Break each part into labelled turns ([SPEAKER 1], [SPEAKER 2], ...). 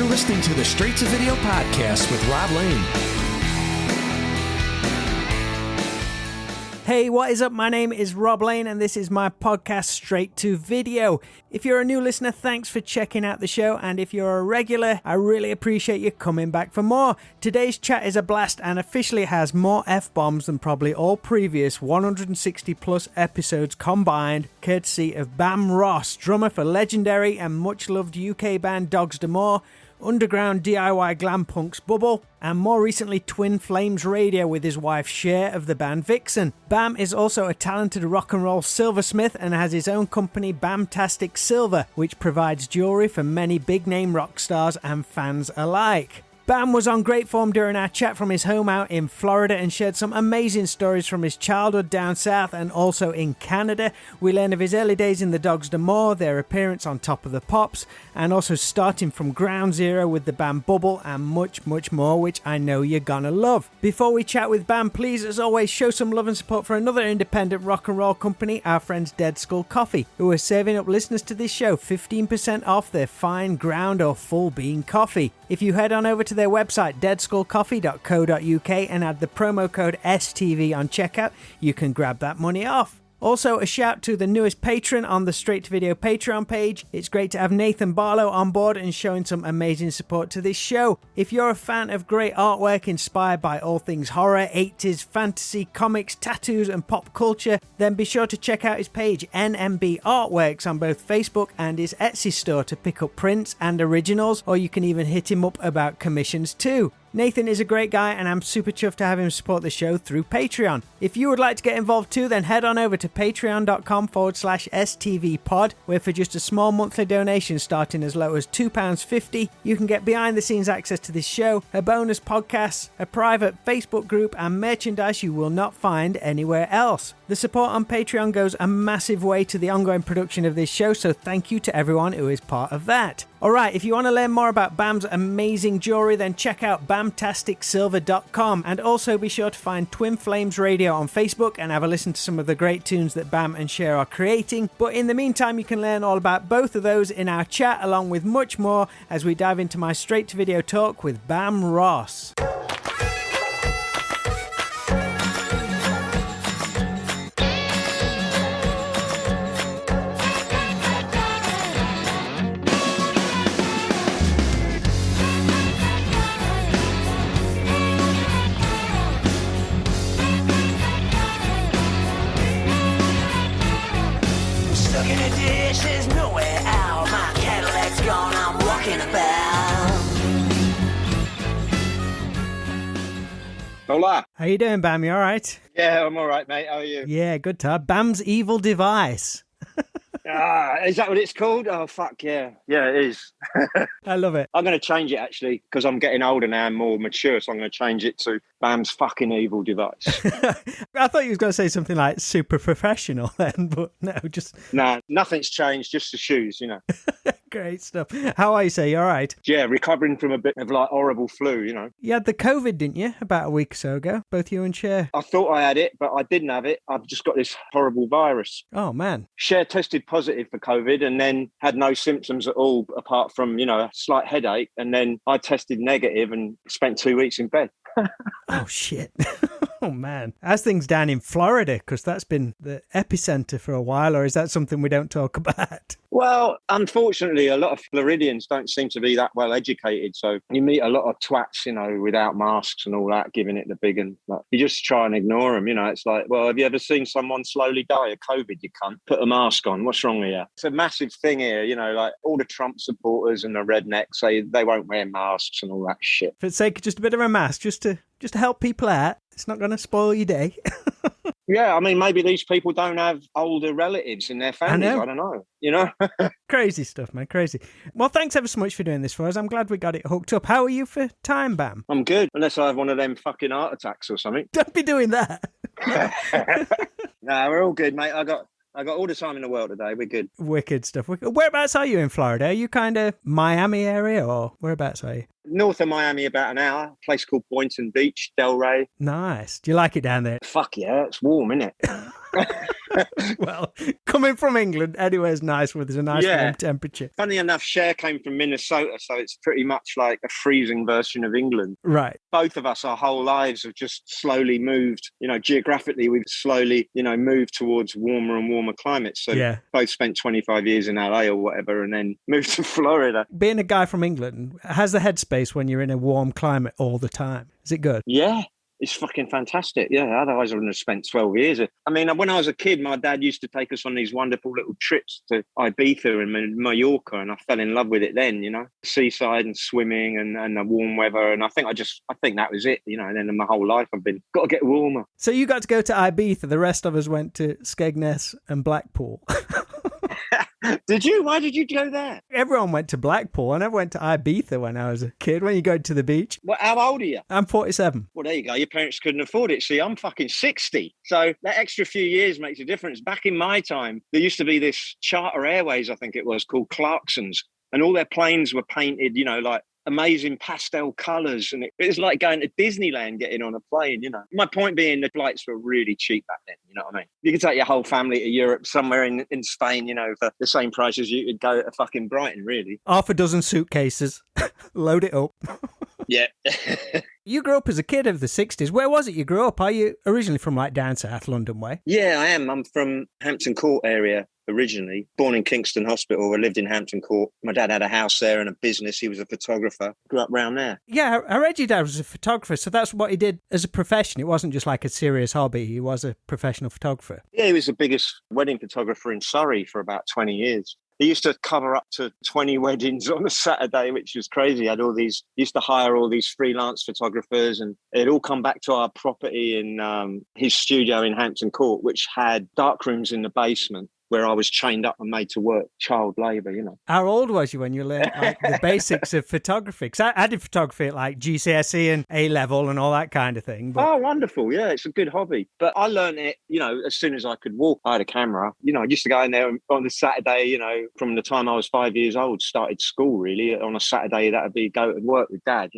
[SPEAKER 1] listening to the Straight to Video podcast with Rob Lane.
[SPEAKER 2] Hey, what is up? My name is Rob Lane and this is my podcast Straight to Video. If you're a new listener, thanks for checking out the show, and if you're a regular, I really appreciate you coming back for more. Today's chat is a blast and officially has more F-bombs than probably all previous 160 plus episodes combined, courtesy of Bam Ross, drummer for legendary and much loved UK band Dogs D'Amour, underground DIY glam punks Bubble, and more recently Twin Flames Radio with his wife Cher of the band Vixen. Bam is also a talented rock and roll silversmith and has his own company Bamtastic Silver, which provides jewellery for many big name rock stars and fans alike. Bam was on great form during our chat from his home out in Florida and shared some amazing stories from his childhood down south and also in Canada. We learned of his early days in the Dogs D'Amour, their appearance on Top of the Pops, and also starting from ground zero with the band Bubble and much, much more, which I know you're gonna love. Before we chat with Bam, please, as always, show some love and support for another independent rock and roll company, our friends Dead Skull Coffee, who are serving up listeners to this show 15% off their fine ground or full bean coffee. If you head on over to their website deadskullcoffee.co.uk and add the promo code STV on checkout, you can grab that money off. Also, a shout to the newest patron on the Straight to Video Patreon page. It's great to have Nathan Barlow on board and showing some amazing support to this show. If you're a fan of great artwork inspired by all things horror, 80s, fantasy, comics, tattoos and pop culture, then be sure to check out his page NMB Artworks on both Facebook and his Etsy store to pick up prints and originals, or you can even hit him up about commissions too. Nathan is a great guy and I'm super chuffed to have him support the show through Patreon. If you would like to get involved too, then head on over to patreon.com/STVpod, where for just a small monthly donation starting as low as £2.50, you can get behind the scenes access to this show, a bonus podcast, a private Facebook group and merchandise you will not find anywhere else. The support on Patreon goes a massive way to the ongoing production of this show, so thank you to everyone who is part of that. Alright, if you want to learn more about Bam's amazing jewellery, then check out BamtasticSilver.com, and also be sure to find Twin Flames Radio on Facebook and have a listen to some of the great tunes that Bam and Cher are creating. But in the meantime, you can learn all about both of those in our chat, along with much more as we dive into my straight to video talk with Bam Ross.
[SPEAKER 3] Hola.
[SPEAKER 2] How you doing, Bam? You alright?
[SPEAKER 3] Yeah, I'm alright, mate. How are you?
[SPEAKER 2] Yeah, good to have Bam's Evil Device.
[SPEAKER 3] Is that what it's called? Oh, fuck yeah. Yeah, it is.
[SPEAKER 2] I love it.
[SPEAKER 3] I'm going to change it, actually, because I'm getting older now and more mature, so I'm going to change it to Bam's fucking evil device.
[SPEAKER 2] I thought you was going to say something like super professional then, but no, just...
[SPEAKER 3] Nah, nothing's changed, just the shoes, you know.
[SPEAKER 2] Great stuff. How are you, sir? You all right?
[SPEAKER 3] Yeah, recovering from a bit of, like, horrible flu, you know.
[SPEAKER 2] You had the COVID, didn't you, about a week or so ago? Both you and Cher.
[SPEAKER 3] I thought I had it, but I didn't have it. I've just got this horrible virus.
[SPEAKER 2] Oh, man.
[SPEAKER 3] Cher tested positive for COVID and then had no symptoms at all, apart from, you know, a slight headache. And then I tested negative and spent 2 weeks in bed.
[SPEAKER 2] Oh, shit. Oh, man. How's things down in Florida? Because that's been the epicenter for a while, or is that something we don't talk about?
[SPEAKER 3] Well, unfortunately, a lot of Floridians don't seem to be that well educated. So you meet a lot of twats, you know, without masks and all that, giving it the big and like, you just try and ignore them. You know, it's like, well, have you ever seen someone slowly die of COVID? You can't put a mask on. What's wrong with you? It's a massive thing here. You know, like all the Trump supporters and the rednecks say they won't wear masks and all that shit.
[SPEAKER 2] For the sake of just a bit of a mask, just to help people out. It's not going to spoil your day.
[SPEAKER 3] Yeah, I mean, maybe these people don't have older relatives in their families. I don't know, you know?
[SPEAKER 2] Crazy stuff, man, crazy. Well, thanks ever so much for doing this for us. I'm glad we got it hooked up. How are you for time, Bam?
[SPEAKER 3] I'm good, unless I have one of them fucking heart attacks or something.
[SPEAKER 2] Don't be doing that.
[SPEAKER 3] Nah, we're all good, mate. I got all the time in the world today. We're good.
[SPEAKER 2] Wicked stuff. Whereabouts are you in Florida? Are you kind of Miami area or whereabouts are you?
[SPEAKER 3] North of Miami, about an hour. A place called Boynton Beach, Delray.
[SPEAKER 2] Nice. Do you like it down there?
[SPEAKER 3] Fuck yeah, it's warm, isn't it?
[SPEAKER 2] Well, coming from England, anywhere's nice where there's a nice warm temperature.
[SPEAKER 3] Funny enough, Cher came from Minnesota, so it's pretty much like a freezing version of England.
[SPEAKER 2] Right.
[SPEAKER 3] Both of us, our whole lives have just slowly moved, geographically, we've slowly, moved towards warmer and warmer climates. So both spent 25 years in LA or whatever and then moved to Florida.
[SPEAKER 2] Being a guy from England, has the headspace when you're in a warm climate all the time? Is it good?
[SPEAKER 3] Yeah. It's fucking fantastic. Yeah, otherwise I wouldn't have spent 12 years. I mean, when I was a kid, my dad used to take us on these wonderful little trips to Ibiza and Mallorca, and I fell in love with it then, seaside and swimming and the warm weather. And I think that was it, and then in my whole life I've been, got to get warmer.
[SPEAKER 2] So you got to go to Ibiza. The rest of us went to Skegness and Blackpool.
[SPEAKER 3] Did you? Why did you go there?
[SPEAKER 2] Everyone went to Blackpool. I never went to Ibiza when I was a kid. When you go to the beach.
[SPEAKER 3] Well, how old are you?
[SPEAKER 2] I'm 47.
[SPEAKER 3] Well, there you go. Your parents couldn't afford it. See, I'm fucking 60. So that extra few years makes a difference. Back in my time, there used to be this Charter Airways, I think it was, called Clarkson's. And all their planes were painted, like amazing pastel colours, and it was like going to Disneyland getting on a plane. My point being, the flights were really cheap back then. You know what I mean? You could take your whole family to Europe, somewhere in Spain, for the same price as you could go to fucking Brighton, really.
[SPEAKER 2] Half a dozen suitcases, load it up.
[SPEAKER 3] Yeah.
[SPEAKER 2] You grew up as a kid of the 60s. Where was it you grew up? Are you originally from down south London way?
[SPEAKER 3] Yeah, I am. I'm from Hampton Court area originally. Born in Kingston Hospital. I lived in Hampton Court. My dad had a house there and a business. He was a photographer. Grew up round there.
[SPEAKER 2] Yeah, I read your dad was a photographer, so that's what he did as a profession. It wasn't just like a serious hobby. He was a professional photographer.
[SPEAKER 3] Yeah, he was the biggest wedding photographer in Surrey for about 20 years. He used to cover up to 20 weddings on a Saturday, which was crazy. He used to hire all these freelance photographers, and it'd all come back to our property in his studio in Hampton Court, which had dark rooms in the basement where I was chained up and made to work, child labour,
[SPEAKER 2] How old was you when you learned the basics of photography? Because I did photography at GCSE and A-level and all that kind of thing. But...
[SPEAKER 3] Oh, wonderful. Yeah, it's a good hobby. But I learned it, as soon as I could walk. I had a camera. I used to go in there on the Saturday, from the time I was 5 years old, started school, really. On a Saturday, that would be go and work with Dad,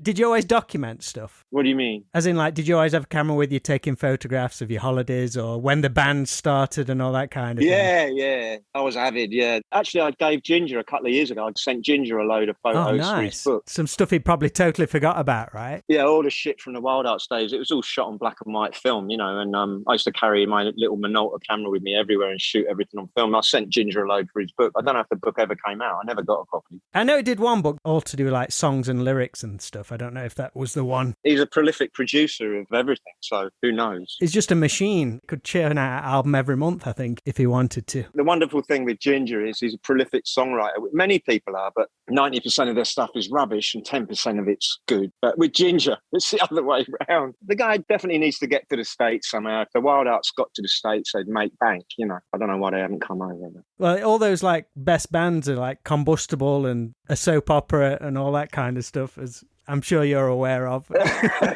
[SPEAKER 2] Did you always document stuff?
[SPEAKER 3] What do you mean?
[SPEAKER 2] As in, did you always have a camera with you taking photographs of your holidays or when the band started and all that kind of thing?
[SPEAKER 3] Yeah. I was avid, yeah. Actually, I gave Ginger a couple of years ago. I'd sent Ginger a load of photos for his book.
[SPEAKER 2] Some stuff he probably totally forgot about, right?
[SPEAKER 3] Yeah, all the shit from the Wild Arts days. It was all shot on black and white film, and I used to carry my little Minolta camera with me everywhere and shoot everything on film. I sent Ginger a load for his book. I don't know if the book ever came out. I never got a copy.
[SPEAKER 2] I know he did one book all to do with songs and lyrics and stuff. I don't know if that was the one.
[SPEAKER 3] He's a prolific producer of everything, so who knows?
[SPEAKER 2] He's just a machine. Could churn out an album every month, I think, if he wanted to.
[SPEAKER 3] The wonderful thing with Ginger is he's a prolific songwriter. Many people are, but 90% of their stuff is rubbish and 10% of it's good. But with Ginger, it's the other way around. The guy definitely needs to get to the States somehow. If the Wild Arts got to the States, they'd make bank, I don't know why they haven't come over.
[SPEAKER 2] Well, all those best bands are Combustible and a soap opera and all that kind of stuff, as I'm sure you're aware of.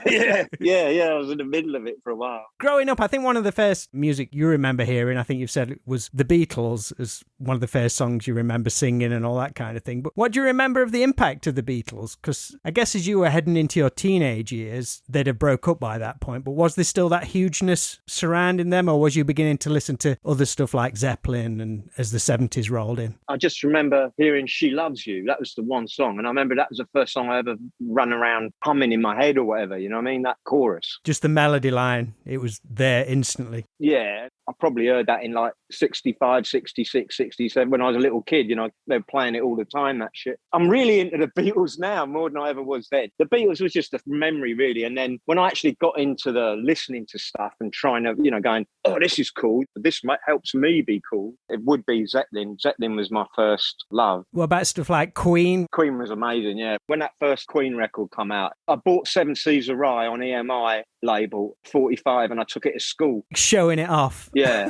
[SPEAKER 3] Yeah. I was in the middle of it for a while.
[SPEAKER 2] Growing up, I think one of the first music you remember hearing, I think you've said, was the Beatles as one of the first songs you remember singing and all that kind of thing. But what do you remember of the impact of the Beatles? Because I guess as you were heading into your teenage years, they'd have broke up by that point. But was there still that hugeness surrounding them, or was you beginning to listen to other stuff like Zeppelin and as the 70s rolled in?
[SPEAKER 3] I just remember hearing She Loves You. That was the one song. And I remember that was the first song I ever run around humming in my head or whatever, you know what I mean? That chorus.
[SPEAKER 2] Just the melody line, it was there instantly.
[SPEAKER 3] Yeah, I probably heard that in 65, 66, 67 when I was a little kid, they were playing it all the time, that shit. I'm really into the Beatles now more than I ever was then. The Beatles was just a memory, really. And then when I actually got into the listening to stuff and trying to, going, oh, this is cool, this helps me be cool, it would be Zeppelin. Zeppelin was my first love.
[SPEAKER 2] What about stuff like Queen?
[SPEAKER 3] Queen was amazing, yeah. When that first Queen record come out, I bought Seven Seas of Rye on EMI label 45 and I took it to school.
[SPEAKER 2] Showing it off.
[SPEAKER 3] Yeah.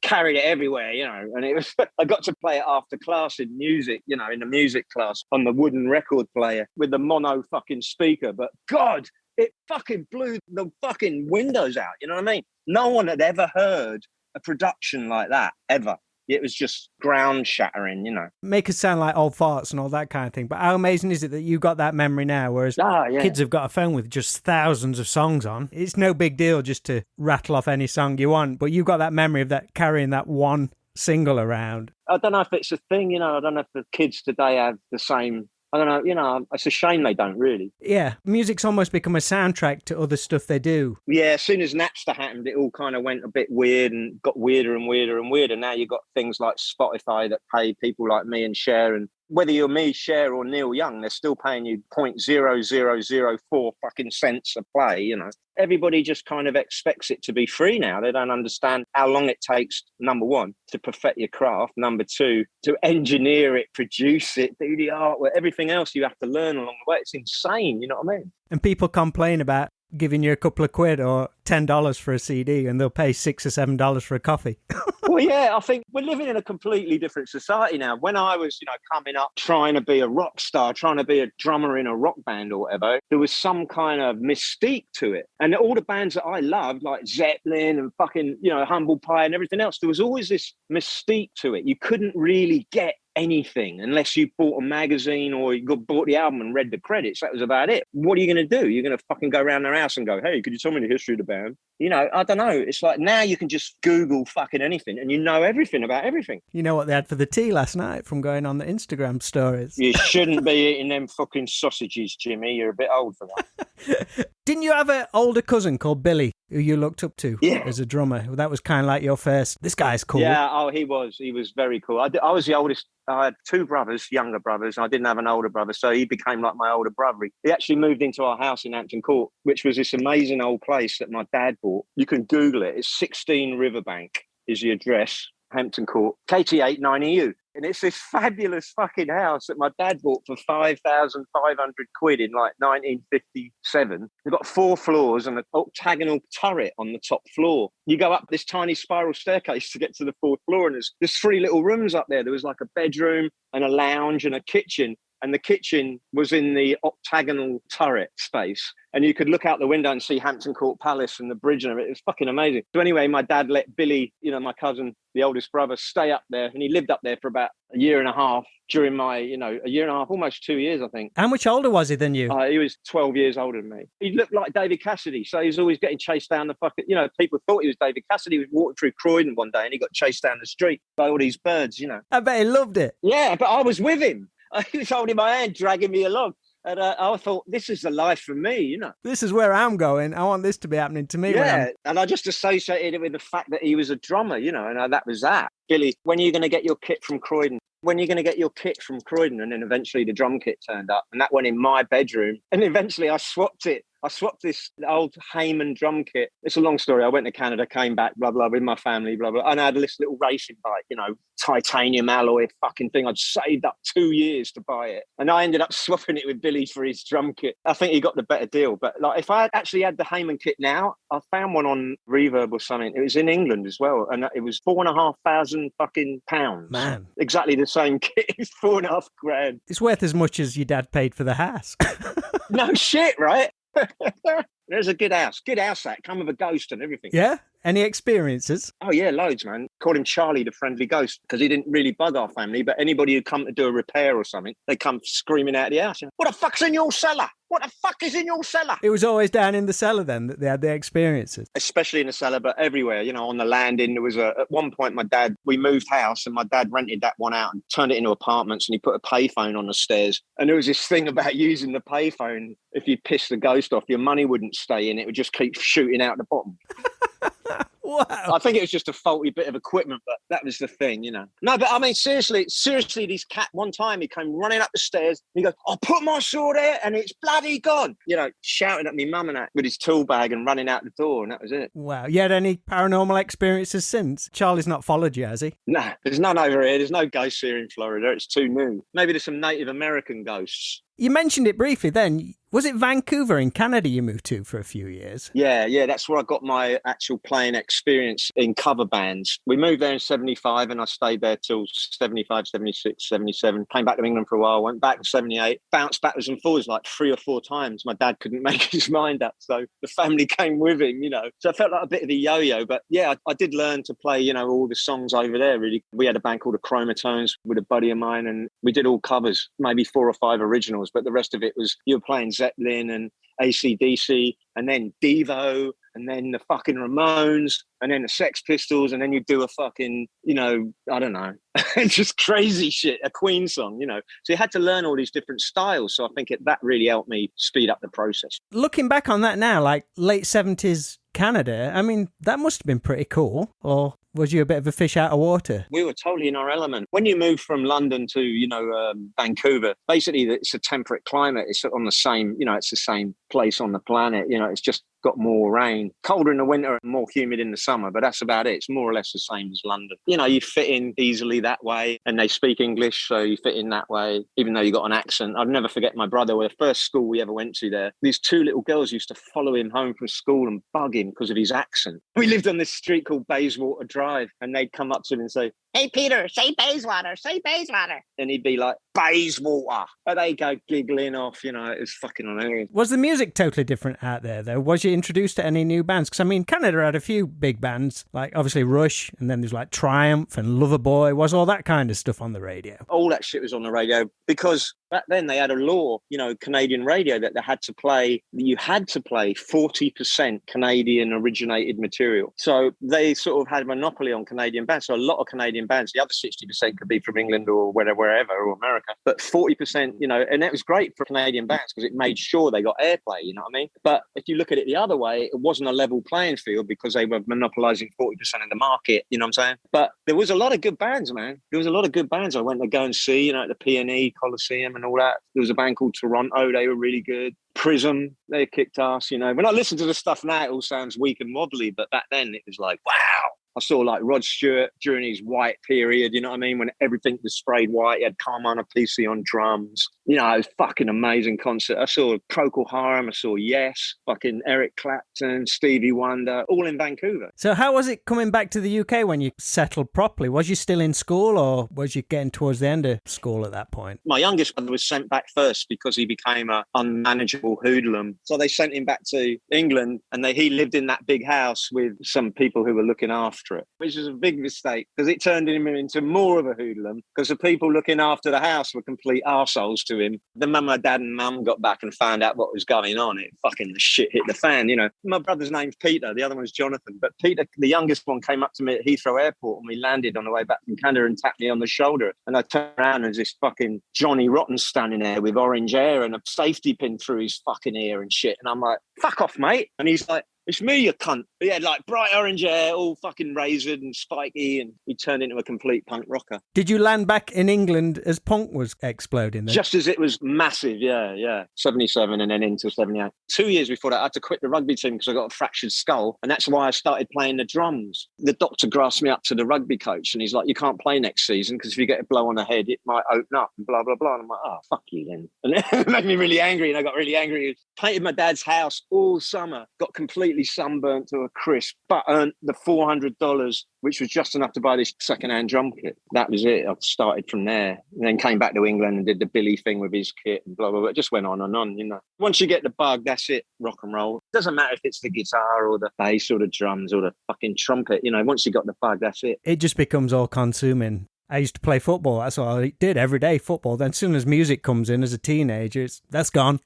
[SPEAKER 3] Carried it everywhere, and it was, I got to play it after class in music, in the music class on the wooden record player with the mono fucking speaker. But God, it fucking blew the fucking windows out. You know what I mean? No one had ever heard a production like that, ever. It was just ground shattering, you know.
[SPEAKER 2] Make us sound like old farts and all that kind of thing. But how amazing is it that you got that memory now, whereas kids have got a phone with just thousands of songs on. It's no big deal just to rattle off any song you want, but you've got that memory of that carrying that one single around.
[SPEAKER 3] I don't know if it's a thing, you know. I don't know if the kids today have the same. I don't know, you know, it's a shame they don't really.
[SPEAKER 2] Yeah, music's almost become a soundtrack to other stuff they do.
[SPEAKER 3] Yeah, as soon as Napster happened, it all kind of went a bit weird and got weirder and weirder and weirder. Now you've got things like Spotify that pay people like me and Cher, and whether you're me, Cher, or Neil Young, they're still paying you 0.0004 fucking cents a play, you know. Everybody just kind of expects it to be free now. They don't understand how long it takes, number one, to perfect your craft. Number two, to engineer it, produce it, do the artwork, everything else you have to learn along the way. It's insane, you know what I mean?
[SPEAKER 2] And people complain about giving you a couple of quid or $10 for a CD and they'll pay $6 or $7 for a coffee.
[SPEAKER 3] Well, yeah, I think we're living in a completely different society now. When I was, you know, coming up, trying to be a rock star, trying to be a drummer in a rock band or whatever, there was some kind of mystique to it. And all the bands that I loved, like Zeppelin and fucking, you know, Humble Pie and everything else, there was always this mystique to it. You couldn't really get anything unless you bought a magazine or you bought the album and read the credits. That was about it. What are you going to do? You're going to fucking go around their house and go, hey, could you tell me the history of the band? You know, I don't know. It's like now you can just Google fucking anything and you know everything about everything.
[SPEAKER 2] You know what they had for the tea last night from going on the Instagram stories?
[SPEAKER 3] You shouldn't be eating them fucking sausages, Jimmy. You're a bit old for that.
[SPEAKER 2] Didn't you have an older cousin called Billy who you looked up to as a drummer? That was kind of like your first, this guy's cool.
[SPEAKER 3] Yeah, he was very cool. I was the oldest. I had two brothers, younger brothers, and I didn't have an older brother, so he became like my older brother. He actually moved into our house in Hampton Court, which was this amazing old place that my dad bought. You can Google it. It's 16 Riverbank is the address, Hampton Court, KT8 9EU. And it's this fabulous fucking house that my dad bought for 5,500 quid in like 1957. They've got 4 floors and an octagonal turret on the top floor. You go up this tiny spiral staircase to get to the 4th floor, and there's 3 little rooms up there. There was like a bedroom and a lounge and a kitchen. And the kitchen was in the octagonal turret space. And you could look out the window and see Hampton Court Palace and the bridge and everything. It was fucking amazing. So anyway, my dad let Billy, you know, my cousin, the oldest brother, stay up there. And he lived up there for about a year and a half during my, you know, a year and a half, almost 2 years, I think.
[SPEAKER 2] How much older was he than you?
[SPEAKER 3] He was 12 years older than me. He looked like David Cassidy. So he was always getting chased down the fucking, you know, people thought he was David Cassidy. He was walking through Croydon one day and he got chased down the street by all these birds, you know.
[SPEAKER 2] I bet he loved it.
[SPEAKER 3] Yeah, but I was with him. He was holding my hand, dragging me along. And I thought, this is the life for me, you know.
[SPEAKER 2] This is where I'm going. I want this to be happening to me.
[SPEAKER 3] Yeah, and I just associated it with the fact that he was a drummer, you know, and that was that. Billy, when are you going to get your kit from Croydon? When are you going to get your kit from Croydon? And then eventually the drum kit turned up, and that went in my bedroom. And eventually I swapped it. I swapped this old Heyman drum kit. It's a long story. I went to Canada, came back, blah, blah, with my family, blah, blah. And I had this little racing bike, you know, titanium alloy fucking thing. I'd saved up 2 years to buy it. And I ended up swapping it with Billy for his drum kit. I think he got the better deal. But like, if I had actually had the Heyman kit now, I found one on Reverb or something. It was in England as well. And it was £4,500 fucking pounds.
[SPEAKER 2] Man.
[SPEAKER 3] Exactly the same kit. It's $4,500.
[SPEAKER 2] It's worth as much as your dad paid for the house.
[SPEAKER 3] No shit, right? There's a good house that come with a ghost and everything.
[SPEAKER 2] Yeah? Any experiences?
[SPEAKER 3] Oh yeah, loads, man. Called him Charlie the Friendly Ghost because he didn't really bug our family, but anybody who come to do a repair or something, they come screaming out of the house. What the fuck's in your cellar? What the fuck is in your cellar?
[SPEAKER 2] It was always down in the cellar then that they had their experiences.
[SPEAKER 3] Especially in the cellar, but everywhere, you know, on the landing. There was at one point we moved house and my dad rented that one out and turned it into apartments, and he put a payphone on the stairs. And there was this thing about using the payphone. If you piss the ghost off, your money wouldn't stay in. It would just keep shooting out the bottom.
[SPEAKER 2] Wow.
[SPEAKER 3] I think it was just a faulty bit of equipment, but that was the thing, you know. No, but I mean, seriously, this cat, one time he came running up the stairs and he goes, I put my saw there and it's bloody gone. You know, shouting at me mum and that with his tool bag and running out the door, and that was it.
[SPEAKER 2] Wow. You had any paranormal experiences since? Charlie's not followed you, has he?
[SPEAKER 3] No, there's none over here. There's no ghosts here in Florida. It's too new. Maybe there's some Native American ghosts.
[SPEAKER 2] You mentioned it briefly then. Was it Vancouver in Canada you moved to for a few years?
[SPEAKER 3] Yeah, that's where I got my actual playing experience in cover bands. We moved there in 75 and I stayed there till 75, 76, 77. Came back to England for a while, went back in 78, bounced backwards and forwards like 3 or 4 times. My dad couldn't make his mind up, so the family came with him, So I felt like a bit of a yo-yo, but yeah, I did learn to play, all the songs over there, really. We had a band called the Chromatones with a buddy of mine and we did all covers, maybe 4 or 5 originals, but the rest of it was you were playing Zeppelin and AC/DC and then Devo and then the fucking Ramones and then the Sex Pistols and then you do a fucking, I don't know, just crazy shit, a Queen song, So you had to learn all these different styles. So I think that really helped me speed up the process.
[SPEAKER 2] Looking back on that now, like late 70s Canada, I mean, that must have been pretty cool. Or was you a bit of a fish out of water?
[SPEAKER 3] We were totally in our element. When you move from London to, Vancouver, basically it's a temperate climate. It's on the same, it's the same place on the planet. It's just got more rain, colder in the winter and more humid in the summer, but that's about it. It's more or less the same as London. You fit in easily that way and they speak English, so you fit in that way, even though you got an accent. I'll never forget my brother, the first school we ever went to there, these 2 little girls used to follow him home from school and bug him because of his accent. We lived on this street called Bayswater Drive and they'd come up to him and say, "Hey, Peter, say Bayswater, say Bayswater." And he'd be like, "Bayswater." And they'd go giggling off, it was fucking hilarious.
[SPEAKER 2] Was the music totally different out there, though? Was you introduced to any new bands? Because, I mean, Canada had a few big bands, like obviously Rush, and then there's like Triumph and Loverboy. Was all that kind of stuff on the radio?
[SPEAKER 3] All that shit was on the radio because back then they had a law, Canadian radio, that you had to play 40% Canadian originated material. So they sort of had a monopoly on Canadian bands. So a lot of Canadian bands, the other 60% could be from England or wherever, or America. But 40%, and that was great for Canadian bands because it made sure they got airplay, you know what I mean? But if you look at it the other way, it wasn't a level playing field because they were monopolizing 40% of the market, you know what I'm saying? But there was a lot of good bands, man. There was a lot of good bands I went to go and see, at the P&E Coliseum and all that. There was a band called Toronto. They were really good. Prism, they kicked ass, When I listen to the stuff now, it all sounds weak and wobbly, but back then it was like, wow. I saw like Rod Stewart during his white period, you know what I mean? When everything was sprayed white, he had Carmine Appice on drums. It was fucking amazing concert. I saw Procol Harum, I saw Yes, fucking Eric Clapton, Stevie Wonder, all in Vancouver.
[SPEAKER 2] So how was it coming back to the UK when you settled properly? Was you still in school or was you getting towards the end of school at that point?
[SPEAKER 3] My youngest brother was sent back first because he became an unmanageable hoodlum. So they sent him back to England and he lived in that big house with some people who were looking after it, which was a big mistake because it turned him into more of a hoodlum because the people looking after the house were complete arseholes to him. Then my dad and mum got back and found out what was going on. It fucking, the shit hit the fan, My brother's name's Peter, the other one's Jonathan. But Peter, the youngest one, came up to me at Heathrow Airport and we landed on the way back from Canada and tapped me on the shoulder. And I turned around and there's this fucking Johnny Rotten standing there with orange hair and a safety pin through his fucking ear and shit. And I'm like, "Fuck off, mate." And he's like, "It's me, you cunt." He had like bright orange hair, all fucking razored and spiky, and he turned into a complete punk rocker.
[SPEAKER 2] Did you land back in England as punk was exploding then?
[SPEAKER 3] Just as it was massive, yeah. 77 and then into 78. 2 years before that, I had to quit the rugby team because I got a fractured skull, and that's why I started playing the drums. The doctor grasped me up to the rugby coach, and he's like, "You can't play next season because if you get a blow on the head, it might open up," and blah, blah, blah. And I'm like, "Oh, fuck you then." And it made me really angry, and I got really angry. Painted my dad's house all summer, got completely sunburnt to a crisp, but earned the $400, which was just enough to buy this second-hand drum kit. That was it. I started from there and then came back to England and did the Billy thing with his kit and blah, blah, blah. It just went on and on, Once you get the bug, that's it, rock and roll. It doesn't matter if it's the guitar or the bass or the drums or the fucking trumpet. Once you got the bug, that's it.
[SPEAKER 2] It just becomes all-consuming. I used to play football. That's all I did every day, football. Then as soon as music comes in as a teenager, that's gone.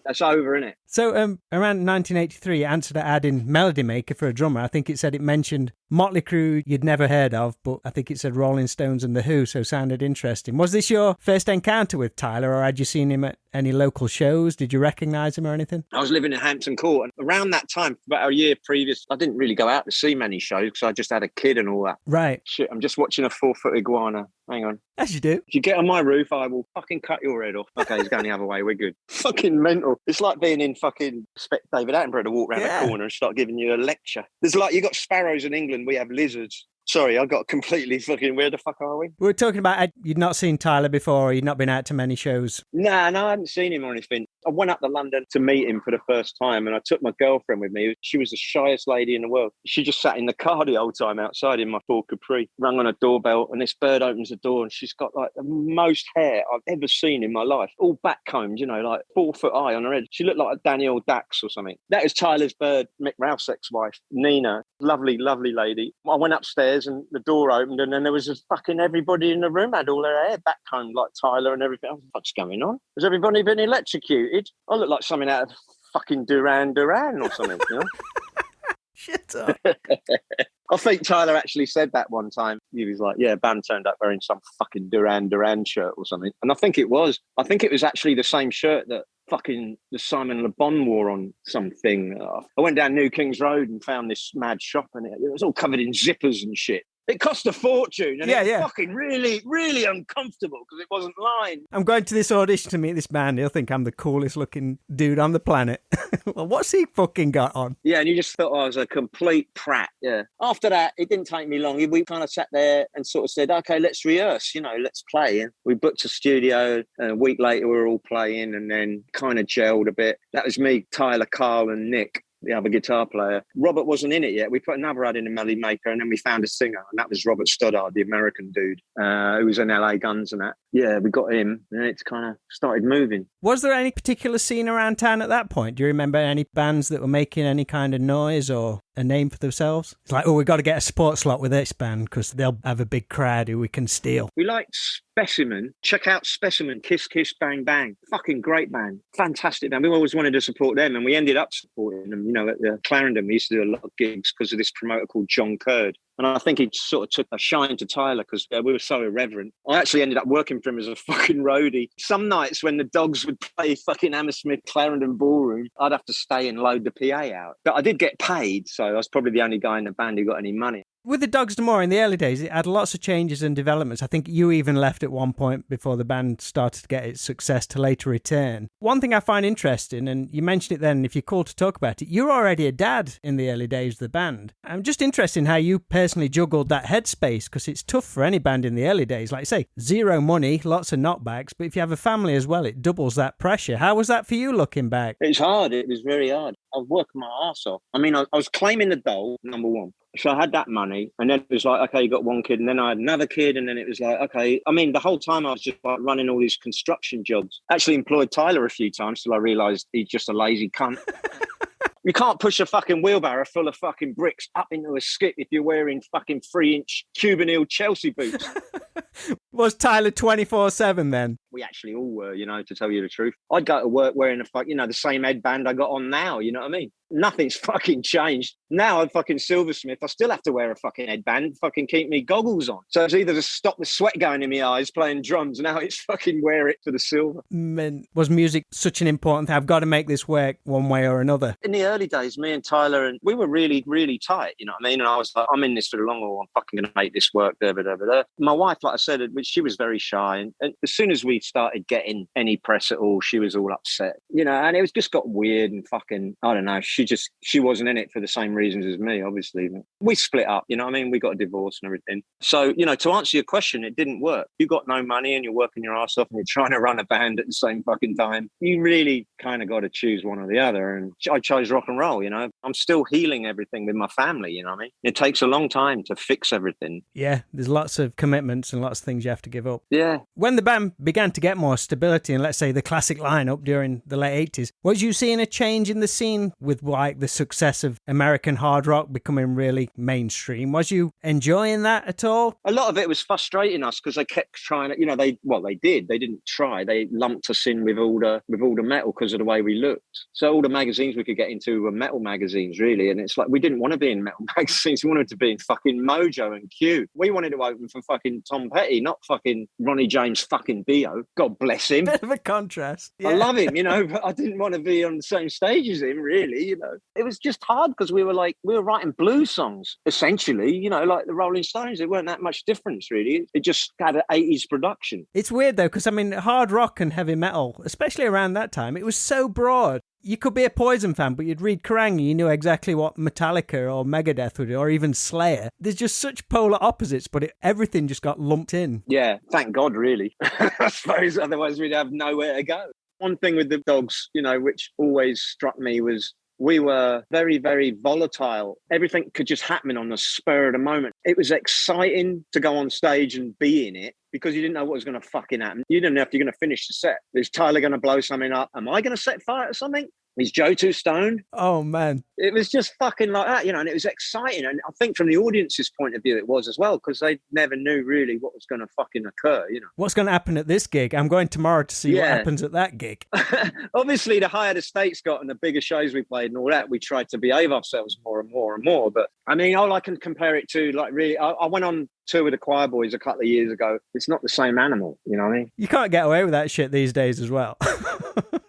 [SPEAKER 3] That's over, isn't it?
[SPEAKER 2] So around 1983, you answered an ad in Melody Maker for a drummer. I think it mentioned Motley Crue you'd never heard of, but I think it said Rolling Stones and The Who, so sounded interesting. Was this your first encounter with Tyler, or had you seen him at any local shows? Did you recognise him or anything?
[SPEAKER 3] I was living in Hampton Court, and around that time, about a year previous, I didn't really go out to see many shows because I just had a kid and all that.
[SPEAKER 2] Right.
[SPEAKER 3] Shit, I'm just watching a 4-foot iguana. Hang on.
[SPEAKER 2] As you do.
[SPEAKER 3] If you get on my roof, I will fucking cut your head off. Okay, he's going the other way. We're good. Fucking mental. It's like being in fucking Expect David Attenborough to walk around the corner and start giving you a lecture. There's like, you got sparrows in England. We have lizards. Sorry, I got completely fucking... Where the fuck are we?
[SPEAKER 2] We were talking about you'd not seen Tyler before, or you'd not been out to many shows.
[SPEAKER 3] No, I hadn't seen him or anything. I went up to London to meet him for the first time, and I took my girlfriend with me. She was the shyest lady in the world. She just sat in the car the whole time outside in my Ford Capri, rung on a doorbell, and this bird opens the door, and she's got like the most hair I've ever seen in my life, all backcombed, like 4 foot high on her head. She looked like a Danielle Dax or something. That was Tyler's bird, Mick Ralph's ex-wife, Nina. Lovely, lovely lady. I went upstairs and the door opened, and then there was just fucking everybody in the room had all their hair backcombed like Tyler and everything. What the fuck's going on? Has everybody been electrocuted? I look like something out of fucking Duran Duran or something,
[SPEAKER 2] Shut up.
[SPEAKER 3] I think Tyler actually said that one time. He was like, yeah, band turned up wearing some fucking Duran Duran shirt or something. And I think it was actually the same shirt that fucking the Simon Le Bon wore on something. I went down New Kings Road and found this mad shop, and it was all covered in zippers and shit. It cost a fortune, and it was fucking really, really uncomfortable because it wasn't lined.
[SPEAKER 2] I'm going to this audition to meet this band. He'll think I'm the coolest looking dude on the planet. Well, what's he fucking got on?
[SPEAKER 3] Yeah, and you just thought I was a complete prat, yeah. After that, it didn't take me long. We kind of sat there and sort of said, okay, let's rehearse, let's play. And we booked a studio, and a week later we were all playing, and then kind of gelled a bit. That was me, Tyler, Carl and Nick, the other guitar player. Robert wasn't in it yet. We put another ad in the Melody Maker, and then we found a singer, and that was Robert Stoddard, the American dude, who was in LA Guns and that. Yeah, we got him, and it's kind of started moving.
[SPEAKER 2] Was there any particular scene around town at that point? Do you remember any bands that were making any kind of noise or a name for themselves? It's like, we've got to get a sports slot with this band because they'll have a big crowd who we can steal.
[SPEAKER 3] We liked Specimen. Check out Specimen, Kiss Kiss Bang Bang. Fucking great band. Fantastic band. We always wanted to support them, and we ended up supporting them. At the Clarendon, we used to do a lot of gigs because of this promoter called John Curd. And I think he sort of took a shine to Tyler because we were so irreverent. I actually ended up working for him as a fucking roadie. Some nights when the Dogs would play fucking Hammersmith Clarendon Ballroom, I'd have to stay and load the PA out. But I did get paid, so I was probably the only guy in the band who got any money.
[SPEAKER 2] With the Dogs D'Amore in the early days, it had lots of changes and developments. I think you even left at one point before the band started to get its success to later return. One thing I find interesting, and you mentioned it then, if you're called to talk about it, you were already a dad in the early days of the band. I'm just interested in how you personally juggled that headspace, because it's tough for any band in the early days. Like I say, zero money, lots of knockbacks, but if you have a family as well, it doubles that pressure. How was that for you looking back?
[SPEAKER 3] It's hard. It was very hard. I was working my arse off. I mean, I was claiming the dole, number one. So I had that money, and then it was like, okay, you got one kid, and then I had another kid, and then it was like, okay. I mean, the whole time I was just like running all these construction jobs. Actually employed Tyler a few times till I realised he's just a lazy cunt. You can't push a fucking wheelbarrow full of fucking bricks up into a skip if you're wearing fucking 3-inch Cuban heel Chelsea boots.
[SPEAKER 2] Was Tyler 24/7 then?
[SPEAKER 3] We actually all were, to tell you the truth. I'd go to work wearing the same headband I got on now, you know what I mean? Nothing's fucking changed. Now I'm fucking Silversmith. I still have to wear a fucking headband, fucking keep me goggles on. So it's either to stop the sweat going in my eyes playing drums. Now it's fucking wear it for the silver.
[SPEAKER 2] Man, was music such an important thing? I've got to make this work one way or another.
[SPEAKER 3] In the early days, me and Tyler, and we were really, really tight, you know what I mean? And I was like, I'm in this for the long haul. I'm fucking going to make this work. My wife, like I said, she was very shy. And as soon as we started getting any press at all, she was all upset, and it was just got weird and fucking, I don't know. She wasn't in it for the same reasons as me, obviously. We split up, you know what I mean? We got a divorce and everything. So, to answer your question, it didn't work. You got no money and you're working your ass off and you're trying to run a band at the same fucking time. You really kind of got to choose one or the other. And I chose rock and roll, I'm still healing everything with my family, you know what I mean? It takes a long time to fix everything.
[SPEAKER 2] Yeah, there's lots of commitments and lots of things you have to give up.
[SPEAKER 3] Yeah.
[SPEAKER 2] When the band began to get more stability and let's say the classic lineup during the late 80s, was you seeing a change in the scene with like the success of American hard rock becoming really mainstream? Was you enjoying that at all?
[SPEAKER 3] A lot of it was frustrating us because they kept trying to, they didn't try. They lumped us in with all the metal because of the way we looked. So all the magazines we could get into were metal magazines, really. And it's like, we didn't want to be in metal magazines. We wanted to be in fucking Mojo and Q. We wanted to open for fucking Tom Petty, not fucking Ronnie James fucking Dio. God bless him.
[SPEAKER 2] Bit of a contrast. Yeah.
[SPEAKER 3] I love him, but I didn't want to be on the same stage as him, really, It was just hard because we were writing blues songs, essentially, like the Rolling Stones. There weren't that much difference, really. It just had an 80s production.
[SPEAKER 2] It's weird, though, because, hard rock and heavy metal, especially around that time, it was so broad. You could be a Poison fan, but you'd read Kerrang and you knew exactly what Metallica or Megadeth would do, or even Slayer. There's just such polar opposites, but everything just got lumped in.
[SPEAKER 3] Yeah, thank God, really. I suppose otherwise we'd have nowhere to go. One thing with the Dogs, which always struck me was we were very, very volatile. Everything could just happen on the spur of the moment. It was exciting to go on stage and be in it because you didn't know what was going to fucking happen. You didn't know if you're going to finish the set. Is Tyler going to blow something up? Am I going to set fire to something? Is Joe too stoned?
[SPEAKER 2] Oh, man.
[SPEAKER 3] It was just fucking like that, and it was exciting. And I think from the audience's point of view, it was as well, because they never knew really what was going to fucking occur,
[SPEAKER 2] What's going to happen at this gig? I'm going tomorrow to see what happens at that gig.
[SPEAKER 3] Obviously, the higher the stakes got and the bigger shows we played and all that, we tried to behave ourselves more and more and more. But I mean, all I can compare it to, like, really, I went on tour with the Choir Boys a couple of years ago. It's not the same animal, you know what I mean?
[SPEAKER 2] You can't get away with that shit these days as well.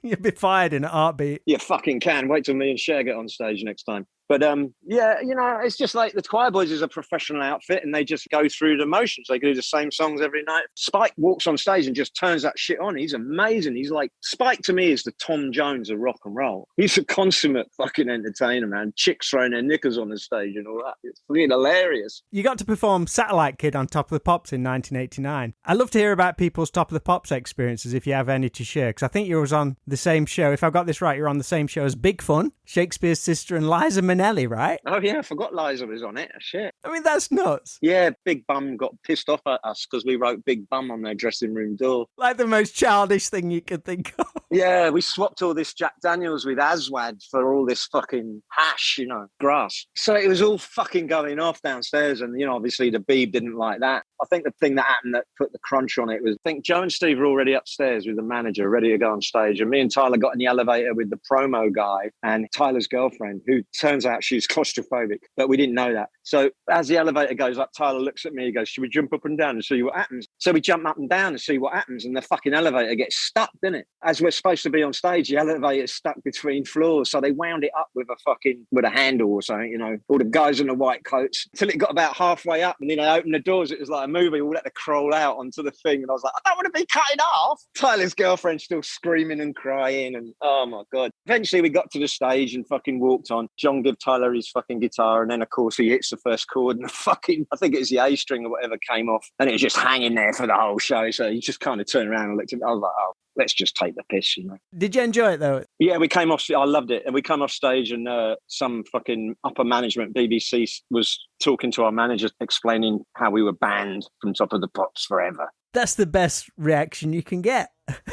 [SPEAKER 2] You'd be fired in a heartbeat.
[SPEAKER 3] You fucking can. Wait till me and Cher get on stage next time. But it's just like the Choir Boys is a professional outfit and they just go through the motions. They do the same songs every night. Spike walks on stage and just turns that shit on. He's amazing. He's like, Spike to me is the Tom Jones of rock and roll. He's a consummate fucking entertainer, man. Chicks throwing their knickers on the stage and all that. It's fucking hilarious.
[SPEAKER 2] You got to perform Satellite Kid on Top of the Pops in 1989. I'd love to hear about people's Top of the Pops experiences if you have any to share, because I think you was on the same show. If I've got this right, you're on the same show as Big Fun, Shakespeare's sister, and Liza Minnelli, right?
[SPEAKER 3] Oh, yeah, I forgot Liza was on it. Shit.
[SPEAKER 2] I mean, that's nuts.
[SPEAKER 3] Yeah, Big Bum got pissed off at us because we wrote Big Bum on their dressing room door.
[SPEAKER 2] Like the most childish thing you could think of.
[SPEAKER 3] Yeah, we swapped all this Jack Daniels with Aswad for all this fucking hash, grass. So it was all fucking going off downstairs. And, obviously the Beeb didn't like that. I think the thing that happened that put the crunch on it was, I think Joe and Steve were already upstairs with the manager, ready to go on stage. And me and Tyler got in the elevator with the promo guy and Tyler's girlfriend, who turns out she's claustrophobic, but we didn't know that. So as the elevator goes up, Tyler looks at me, he goes, should we jump up and down and see what happens? So we jump up and down and see what happens. And the fucking elevator gets stuck, didn't it? As we're supposed to be on stage, the elevator's stuck between floors. So they wound it up with a handle or something, all the guys in the white coats, until it got about halfway up. And then they opened the doors. It was like a movie. We all had to crawl out onto the thing. And I was like, I don't want to be cutting off. Tyler's girlfriend's still screaming and crying. And oh my God. Eventually we got to the stage and fucking walked on. John gave Tyler his fucking guitar. And then of course he hits the first chord and I think it was the A string or whatever came off. And it was just hanging there for the whole show. So he just kind of turned around and looked at me. I was like, oh, let's just take the piss,
[SPEAKER 2] Did you enjoy it though?
[SPEAKER 3] Yeah, we came off. I loved it. And we came off stage and some fucking upper management, BBC, was talking to our manager, explaining how we were banned from Top of the Pops forever.
[SPEAKER 2] That's the best reaction you can get.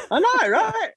[SPEAKER 3] I know, right?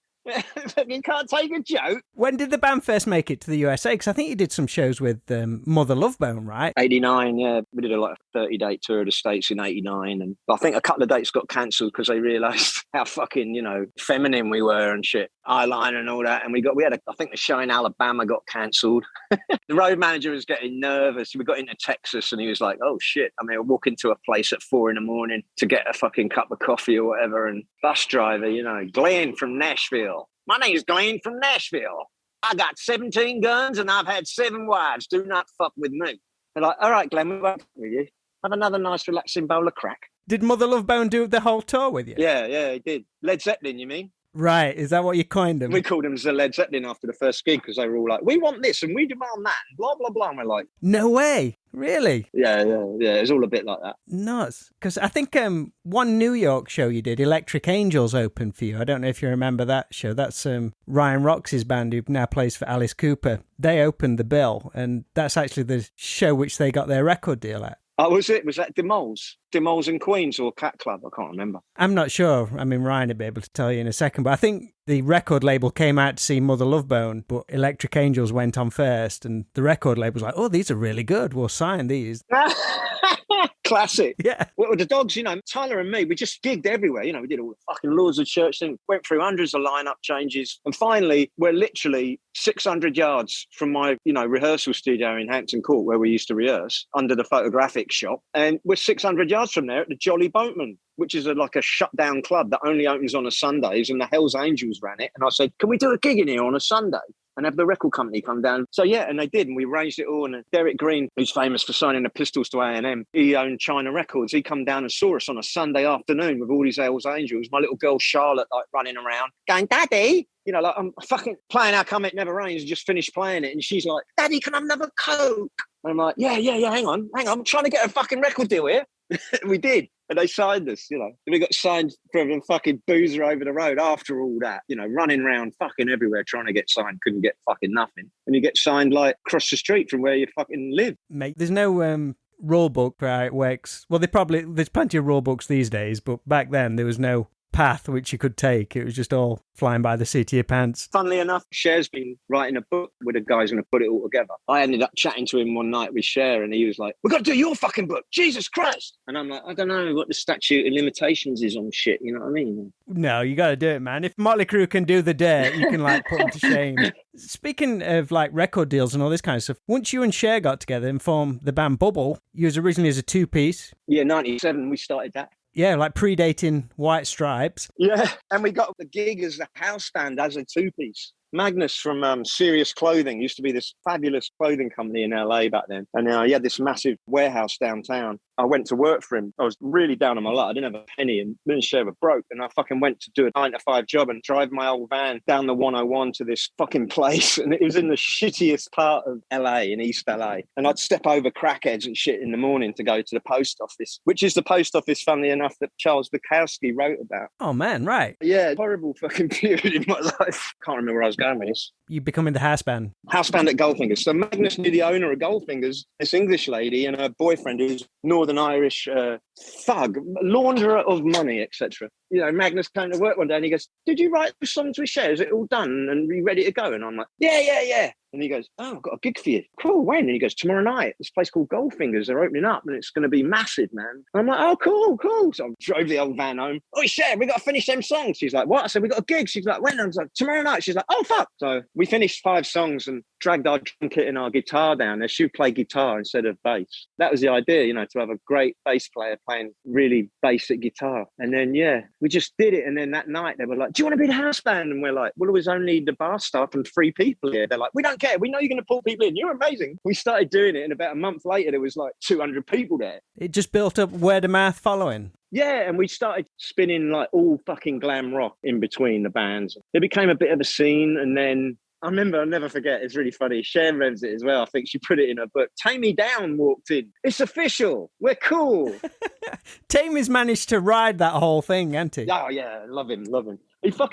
[SPEAKER 3] You can't take a joke.
[SPEAKER 2] When did the band first make it to the USA? Because I think you did some shows with Mother Love Bone, right?
[SPEAKER 3] 89, yeah. We did a 30-date tour of the States in 89. And I think a couple of dates got cancelled because they realised how fucking, feminine we were and shit. Eyeliner and all that. And I think the show in Alabama got cancelled. The road manager was getting nervous. We got into Texas and he was like, oh shit. I mean, I walk into a place at 4 a.m. to get a fucking cup of coffee or whatever. And bus driver, Glenn from Nashville. My name's Glenn from Nashville. I got 17 guns and I've had 7 wives. Do not fuck with me. They're like, all right, Glenn, we won't fuck with you. Have another nice relaxing bowl of crack.
[SPEAKER 2] Did Mother Love Bone do the whole tour with you?
[SPEAKER 3] Yeah, he did. Led Zeppelin, you mean?
[SPEAKER 2] Right, is that what you coined them?
[SPEAKER 3] We called them the Led Zeppelin after the first gig because they were all like, we want this and we demand that and blah, blah, blah. And we're like...
[SPEAKER 2] No way, really?
[SPEAKER 3] Yeah, it was all a bit like that.
[SPEAKER 2] Nuts. Because I think one New York show you did, Electric Angels, opened for you. I don't know if you remember that show. That's Ryan Rox's band, who now plays for Alice Cooper. They opened the bill, and that's actually the show which they got their record deal at.
[SPEAKER 3] Oh, was it? Was that DeMoles in Queens or Cat Club? I can't remember.
[SPEAKER 2] I'm not sure. I mean, Ryan would be able to tell you in a second. But I think the record label came out to see Mother Love Bone, but Electric Angels went on first. And the record label was like, oh, these are really good. We'll sign these.
[SPEAKER 3] Classic.
[SPEAKER 2] Yeah.
[SPEAKER 3] Well, the Dogs, Tyler and me, we just gigged everywhere. We did all the fucking Lords of Church thing, went through hundreds of lineup changes. And finally, we're literally 600 yards from my, rehearsal studio in Hampton Court, where we used to rehearse, under the photographic shop. And we're 600 yards from there at the Jolly Boatman, which is like a shut-down club that only opens on a Sundays, and the Hells Angels ran it. And I said, can we do a gig in here on a Sunday and have the record company come down? So yeah, and they did, and we arranged it all. And Derek Green, who's famous for signing the Pistols to A&M, he owned China Records. He come down and saw us on a Sunday afternoon with all these Hells Angels. My little girl Charlotte running around, going, Daddy, You know, like I'm fucking playing How Come It Never Rains, just finished playing it. And she's like, Daddy, can I have another Coke? And I'm like, yeah, hang on. I'm trying to get a fucking record deal here. We did. And they signed us, you know. And we got signed from a fucking boozer over the road after all that, you know, running around fucking everywhere trying to get signed, couldn't get fucking nothing. And you get signed like across the street from where you fucking live.
[SPEAKER 2] Mate, there's no rule book for how it works. Well, there's plenty of rule books these days, but back then there was no path which you could take. It was just all flying by the seat of your pants.
[SPEAKER 3] Funnily enough, Cher's been writing a book with a guy who's going to put it all together. I ended up chatting to him one night with Cher, and he was like, we've got to do your fucking book, Jesus Christ. And I'm like, I don't know what the statute of limitations is on shit, you know what I mean?
[SPEAKER 2] No, you got to do it, man. If Motley Crue can do the dirt, you can like put them to shame. Speaking of like record deals and all this kind of stuff, once you and Cher got together and formed the band Bubble, you was originally as a two-piece.
[SPEAKER 3] Yeah, 97 we started that.
[SPEAKER 2] Yeah, like predating White Stripes.
[SPEAKER 3] Yeah, and we got the gig as a house band as a two-piece. Magnus from Serious Clothing used to be this fabulous clothing company in LA back then. And he had this massive warehouse downtown. I went to work for him. I was really down on my luck. I didn't have a penny and me and Cher were broke. And I fucking went to do a 9-to-5 job and drive my old van down the 101 to this fucking place. And it was in the shittiest part of LA, in East LA. And I'd step over crackheads and shit in the morning to go to the post office, which is the post office, funnily enough, that Charles Bukowski wrote about.
[SPEAKER 2] Oh, man, right.
[SPEAKER 3] Yeah, horrible fucking period in my life. Can't remember where I was going with this.
[SPEAKER 2] You becoming the house band.
[SPEAKER 3] House band at Goldfingers. So Magnus knew the owner of Goldfingers, this English lady, and her boyfriend, who's Northern Irish thug, launderer of money, etc. You know, Magnus came to work one day and he goes, did you write the songs with Cher? Is it all done and are you ready to go? And I'm like, yeah. And he goes, oh, I've got a gig for you. Cool, when? And he goes, tomorrow night. This place called Goldfingers, they're opening up and it's going to be massive, man. And I'm like, oh, cool. So I drove the old van home. Oh, Cher, we got to finish them songs. She's like, what? I said, we got a gig. She's like, when? I was like, tomorrow night. She's like, oh, fuck. So we finished 5 songs and dragged our drum kit and our guitar down there. She would play guitar instead of bass. That was the idea, you know, to have a great bass player playing really basic guitar. And then, yeah, we just did it. And then that night they were like, do you want to be the house band? And we're like, well, it was only the bar staff and 3 people here. They're like, we don't care. We know you're going to pull people in. You're amazing. We started doing it. And about a month later, there was like 200 people there.
[SPEAKER 2] It just built up word of mouth following.
[SPEAKER 3] Yeah, and we started spinning like all fucking glam rock in between the bands. It became a bit of a scene. And then I remember, I'll never forget, it's really funny. Cher revs it as well. I think she put it in her book. Tammy Down walked in. It's official. We're cool.
[SPEAKER 2] Tammy's managed to ride that whole thing, hasn't he?
[SPEAKER 3] Oh, yeah. Love him.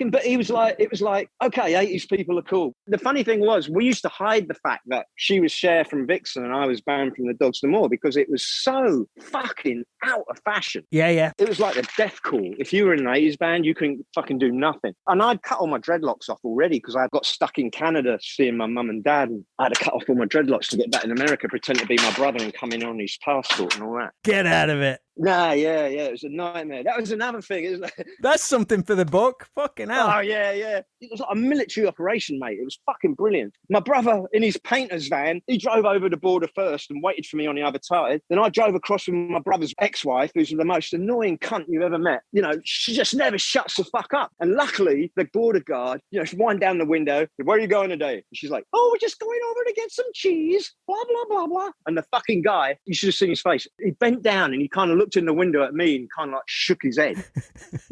[SPEAKER 3] But he was like, it was like, okay, 80s people are cool. The funny thing was, we used to hide the fact that she was Cher from Vixen and I was Bam from the Dogs No More because it was so fucking out of fashion.
[SPEAKER 2] Yeah.
[SPEAKER 3] It was like the death call. If you were in an 80s band, you couldn't fucking do nothing. And I'd cut all my dreadlocks off already because I got stuck in Canada seeing my mum and dad. And I had to cut off all my dreadlocks to get back in America, pretend to be my brother and come in on his passport and all that.
[SPEAKER 2] Get out of it.
[SPEAKER 3] Nah, yeah. It was a nightmare. That was another thing. It was like,
[SPEAKER 2] that's something for the book. Fucking hell.
[SPEAKER 3] Oh, yeah. It was like a military operation, mate. It was fucking brilliant. My brother, in his painter's van, he drove over the border first and waited for me on the other side. Then I drove across with my brother's ex-wife, who's the most annoying cunt you've ever met. You know, she just never shuts the fuck up. And luckily, the border guard, you know, she wind down the window. Where are you going today? And she's like, oh, we're just going over to get some cheese, blah, blah, blah, blah. And the fucking guy, you should have seen his face. He bent down and he kind of looked in the window at me and kind of like shook his head.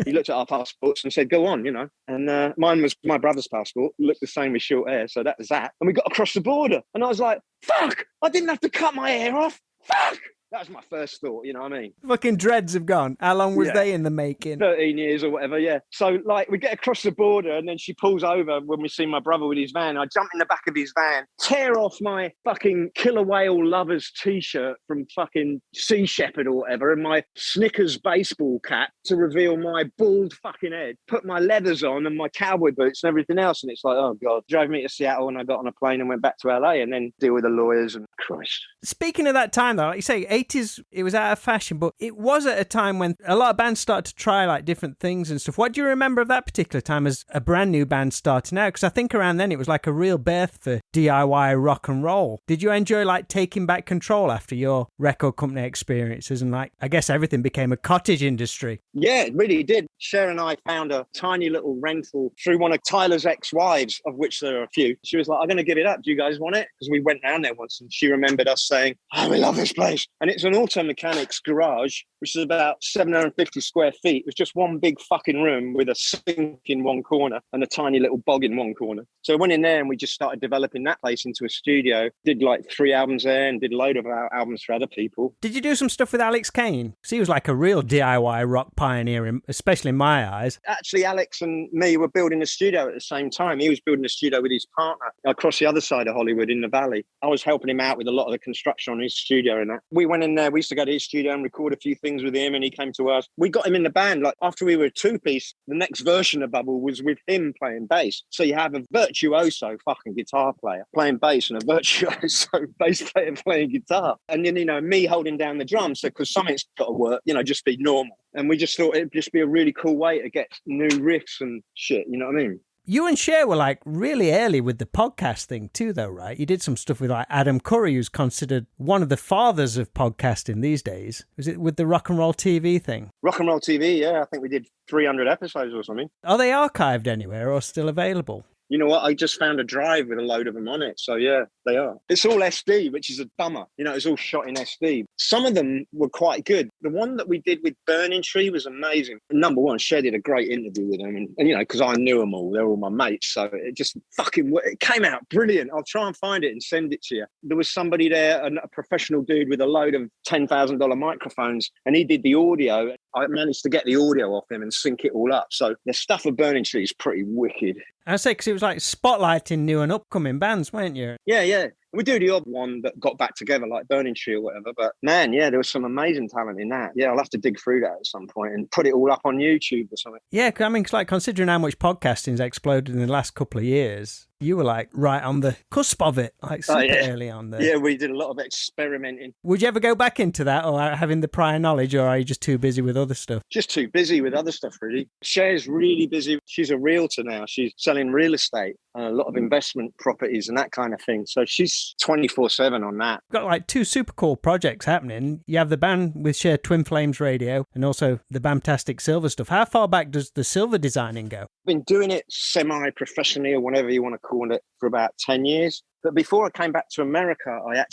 [SPEAKER 3] He looked at our passports and said, go on, you know. And mine was my brother's passport, looked the same with short hair. So that was that. And we got across the border and I was like, fuck, I didn't have to cut my hair off. Fuck. That was my first thought, you know what I mean?
[SPEAKER 2] Fucking dreads have gone. How long was they in the making?
[SPEAKER 3] 13 years or whatever, yeah. So, like, we get across the border and then she pulls over when we see my brother with his van. I jump in the back of his van, tear off my fucking Killer Whale Lovers T-shirt from fucking Sea Shepherd or whatever and my Snickers baseball cap to reveal my bald fucking head, put my leathers on and my cowboy boots and everything else. And it's like, oh, God. Drove me to Seattle and I got on a plane and went back to LA and then deal with the lawyers and Christ.
[SPEAKER 2] Speaking of that time, though, like you say, 80s, it was out of fashion, but it was at a time when a lot of bands started to try like different things and stuff. What do you remember of that particular time as a brand new band starting out? Because I think around then it was like a real birth for DIY rock and roll. Did you enjoy like taking back control after your record company experiences and like, I guess everything became a cottage industry?
[SPEAKER 3] Yeah, it really did. Cher and I found a tiny little rental through one of Tyler's ex-wives, of which there are a few. She was like, I'm going to give it up. Do you guys want it? Because we went down there once and she remembered us saying, oh, we love this place. And And it's an auto mechanics garage, which is about 750 square feet. It was just one big fucking room with a sink in one corner and a tiny little bog in one corner. So I went in there and we just started developing that place into a studio. Did like 3 albums there and did a load of albums for other people.
[SPEAKER 2] Did you do some stuff with Alex Kane? So he was like a real DIY rock pioneer, especially in my eyes.
[SPEAKER 3] Actually, Alex and me were building a studio at the same time. He was building a studio with his partner across the other side of Hollywood in the Valley. I was helping him out with a lot of the construction on his studio and that. We went in there, we used to go to his studio and record a few things with him, and he came to us. We got him in the band. Like after we were a two-piece, the next version of Bubble was with him playing bass. So you have a virtuoso fucking guitar player playing bass and a virtuoso bass player playing guitar. And then, you know, me holding down the drums. So because something's got to work, you know, just be normal. And we just thought it'd just be a really cool way to get new riffs and shit, you know what I mean?
[SPEAKER 2] You and Cher were like really early with the podcast thing too, though, right? You did some stuff with like Adam Curry, who's considered one of the fathers of podcasting these days. Was it with the Rock and Roll TV thing?
[SPEAKER 3] Rock and Roll TV, yeah. I think we did 300 episodes or something.
[SPEAKER 2] Are they archived anywhere or still available?
[SPEAKER 3] You know what? I just found a drive with a load of them on it. So, yeah, they are. It's all SD, which is a bummer. You know, it's all shot in SD. Some of them were quite good. The one that we did with Burning Tree was amazing. Number one, Cher did a great interview with them. And you know, because I knew them all. They're all my mates. So it just it came out brilliant. I'll try and find it and send it to you. There was somebody there, a professional dude with a load of $10,000 microphones, and he did the audio. I managed to get the audio off him and sync it all up. So the stuff of Burning Tree is pretty wicked.
[SPEAKER 2] I say, because it was like spotlighting new and upcoming bands, weren't you?
[SPEAKER 3] Yeah. We do the odd one that got back together, like Burning Tree or whatever. But man, yeah, there was some amazing talent in that. Yeah, I'll have to dig through that at some point and put it all up on YouTube or something.
[SPEAKER 2] Yeah, I mean, like considering how much podcasting's exploded in the last couple of years, you were like right on the cusp of it, like super early on there.
[SPEAKER 3] Yeah, we did a lot of experimenting.
[SPEAKER 2] Would you ever go back into that, or having the prior knowledge, or are you just too busy with other stuff?
[SPEAKER 3] Just too busy with other stuff, really. Cher's really busy. She's a realtor now. She's selling real estate, a lot of investment properties and that kind of thing. So she's 24/7 on that.
[SPEAKER 2] Got like two super cool projects happening. You have the band with Cher, Twin Flames Radio, and also the Bamtastic Silver stuff. How far back does the silver designing go?
[SPEAKER 3] I've been doing it semi-professionally or whatever you want to call it for about 10 years. But before I came back to America, I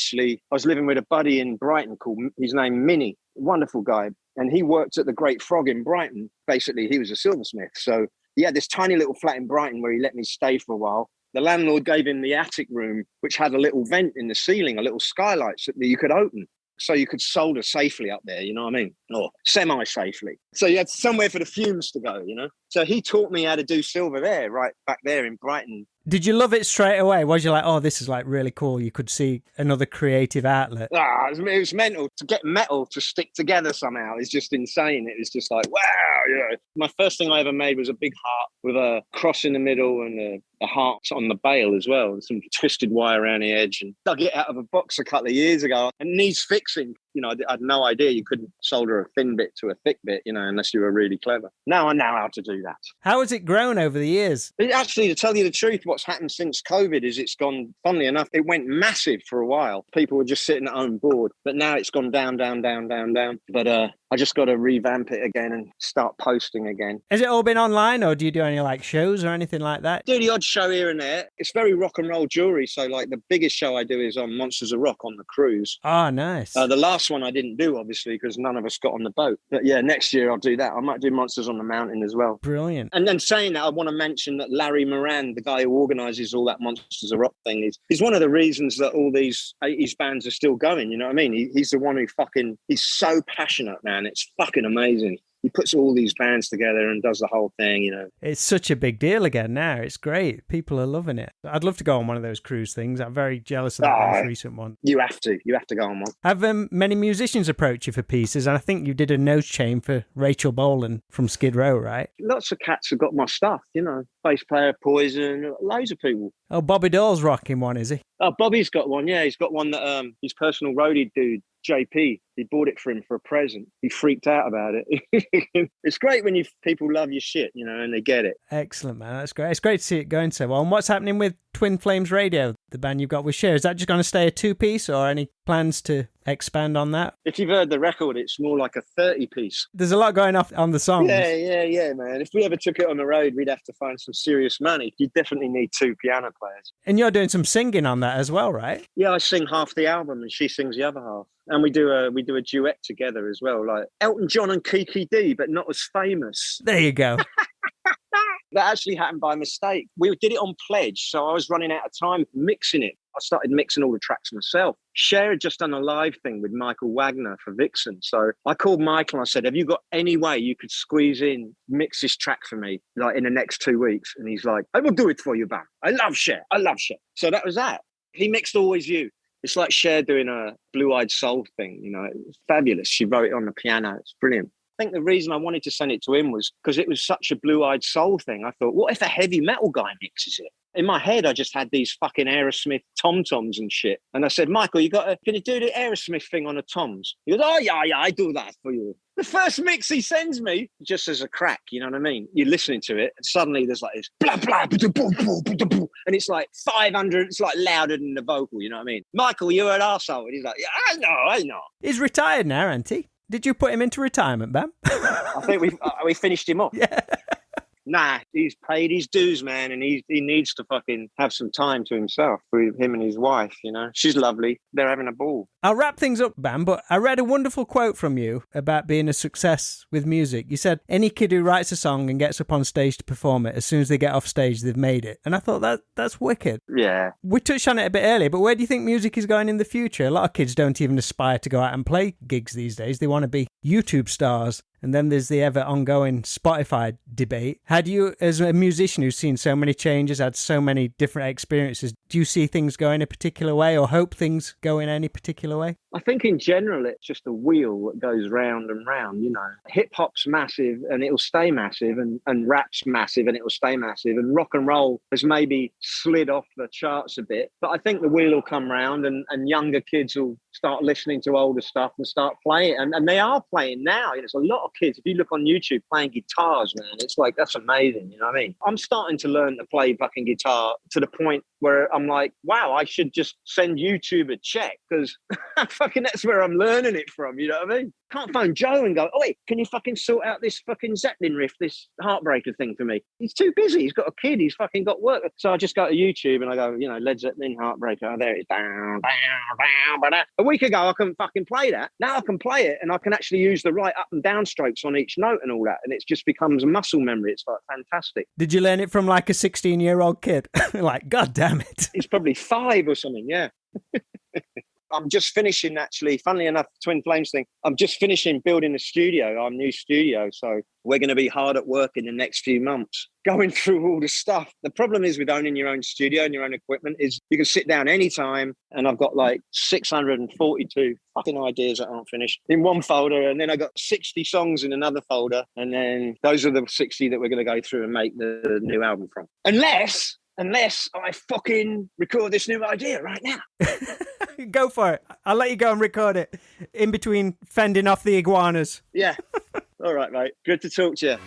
[SPEAKER 3] was living with a buddy in Brighton called, his name Minnie, wonderful guy. And he worked at the Great Frog in Brighton. Basically, he was a silversmith. So he had this tiny little flat in Brighton where he let me stay for a while. The landlord gave him the attic room, which had a little vent in the ceiling, a little skylight that you could open. So you could solder safely up there, you know what I mean? Or semi-safely. So you had somewhere for the fumes to go, you know? So he taught me how to do silver there, right back there in Brighton.
[SPEAKER 2] Did you love it straight away? Was you like, oh, this is like really cool? You could see another creative outlet.
[SPEAKER 3] It was mental. To get metal to stick together somehow is just insane. It was just like, wow. You know. My first thing I ever made was a big heart with a cross in the middle and a heart on the bail as well, and some twisted wire around the edge, and dug it out of a box a couple of years ago. And needs fixing. You know, I had no idea you couldn't solder a thin bit to a thick bit, you know, unless you were really clever. Now I know how to do that.
[SPEAKER 2] How has it grown over the years?
[SPEAKER 3] Actually, to tell you the truth, what's happened since COVID is it's gone, funnily enough, it went massive for a while. People were just sitting at home bored, but now it's gone down. But I just got to revamp it again and start posting again.
[SPEAKER 2] Has it all been online, or do you do any like shows or anything like that?
[SPEAKER 3] Do the odd show here and there. It's very rock and roll jewelry. So like the biggest show I do is on Monsters of Rock on the cruise.
[SPEAKER 2] Oh, nice.
[SPEAKER 3] The last one I didn't do, obviously, because none of us got on the boat. But yeah, next year I'll do that. I might do Monsters on the Mountain as well.
[SPEAKER 2] Brilliant.
[SPEAKER 3] And then saying that, I want to mention that Larry Moran, the guy who organises all that Monsters of Rock thing, is one of the reasons that all these 80s bands are still going. You know what I mean? He's the one who he's so passionate, man. It's fucking amazing. He puts all these bands together and does the whole thing, you know.
[SPEAKER 2] It's such a big deal again now. It's great. People are loving it. I'd love to go on one of those cruise things. I'm very jealous of that most recent one.
[SPEAKER 3] You have to go on one.
[SPEAKER 2] Have many musicians approach you for pieces? And I think you did a nose chain for Rachel Bolan from Skid Row, right?
[SPEAKER 3] Lots of cats have got my stuff, you know. Bass player, Poison, loads of people.
[SPEAKER 2] Oh, Bobby Dole's rocking one, is he?
[SPEAKER 3] Oh, Bobby's got one, yeah. He's got one that his personal roadie dude, JP, he bought it for him for a present. He freaked out about it. It's great when people love your shit, you know, and they get it.
[SPEAKER 2] Excellent, man. That's great. It's great to see it going so well. And what's happening with Twin Flames Radio, the band you've got with Cher? Is that just going to stay a two-piece, or any plans to expand on that?
[SPEAKER 3] If you've heard the record, it's more like a 30-piece.
[SPEAKER 2] There's a lot going off on the songs.
[SPEAKER 3] Yeah, man. If we ever took it on the road, we'd have to find some serious money. You definitely need 2 piano players.
[SPEAKER 2] And you're doing some singing on that as well, right?
[SPEAKER 3] Yeah, I sing half the album and she sings the other half. And we do a duet together as well, like Elton John and Kiki D, but not as famous.
[SPEAKER 2] There you go.
[SPEAKER 3] That actually happened by mistake. We did it on Pledge, so I was running out of time mixing it. I started mixing all the tracks myself. Cher had just done a live thing with Michael Wagner for Vixen. So I called Michael and I said, have you got any way you could squeeze in, mix this track for me, like in the next 2 weeks? And he's like, I will do it for you, Bam. I love Cher. So that was that. He mixed Always You. It's like Cher doing a Blue-Eyed Soul thing, you know. It's fabulous. She wrote it on the piano. It's brilliant. I think the reason I wanted to send it to him was because it was such a Blue-Eyed Soul thing. I thought, what if a heavy metal guy mixes it? In my head, I just had these fucking Aerosmith tom-toms and shit. And I said, Michael, can you do the Aerosmith thing on the toms? He goes, oh, yeah, I do that for you. The first mix he sends me, just as a crack, you know what I mean? You're listening to it, and suddenly there's like this, blah, blah, and it's like 500, it's like louder than the vocal, you know what I mean? Michael, you're an arsehole. And he's like, yeah, I know.
[SPEAKER 2] He's retired now, ain't he? Did you put him into retirement, Bam?
[SPEAKER 3] I think we finished him off.
[SPEAKER 2] Yeah.
[SPEAKER 3] Nah, he's paid his dues, man, and he needs to fucking have some time to himself with him and his wife, you know. She's lovely. They're having a ball.
[SPEAKER 2] I'll wrap things up, Bam, but I read a wonderful quote from you about being a success with music. You said, any kid who writes a song and gets up on stage to perform it, as soon as they get off stage, they've made it. And I thought that's wicked.
[SPEAKER 3] Yeah.
[SPEAKER 2] We touched on it a bit earlier, but where do you think music is going in the future? A lot of kids don't even aspire to go out and play gigs these days. They want to be YouTube stars. And then there's the ever ongoing Spotify debate. Had you, as a musician who's seen so many changes, had so many different experiences, do you see things go in a particular way or hope things go in any particular way?
[SPEAKER 3] I think in general, it's just a wheel that goes round and round, you know. Hip hop's massive and it'll stay massive, and rap's massive and it'll stay massive, and rock and roll has maybe slid off the charts a bit. But I think the wheel will come round and younger kids will start listening to older stuff and start playing. And they are playing now. There's a lot of kids, if you look on YouTube, playing guitars, man. It's like, that's amazing, you know what I mean? I'm starting to learn to play fucking guitar to the point where I'm like, wow, I should just send YouTube a check, because fucking that's where I'm learning it from, you know what I mean? Can't phone Joe and go, oh, wait, can you fucking sort out this fucking Zeppelin riff, this Heartbreaker thing for me? He's too busy. He's got a kid. He's fucking got work. So I just go to YouTube and I go, you know, Led Zeppelin, Heartbreaker. Oh, there it is. Down, down, down. A week ago, I couldn't fucking play that. Now I can play it and I can actually use the right up and down strokes on each note and all that. And it just becomes muscle memory. It's like fantastic.
[SPEAKER 2] Did you learn it from like a 16-year-old kid? Like, God damn it.
[SPEAKER 3] He's probably 5 or something, yeah. I'm just finishing, actually, funnily enough, Twin Flames thing, I'm just finishing building a studio, our new studio. So we're going to be hard at work in the next few months, going through all the stuff. The problem is with owning your own studio and your own equipment is you can sit down anytime, and I've got like 642 fucking ideas that aren't finished in one folder, and then I got 60 songs in another folder, and then those are the 60 that we're going to go through and make the new album from. Unless I fucking record this new idea right now.
[SPEAKER 2] Go for it. I'll let you go and record it in between fending off the iguanas.
[SPEAKER 3] Yeah. All right, mate. Good to talk to you.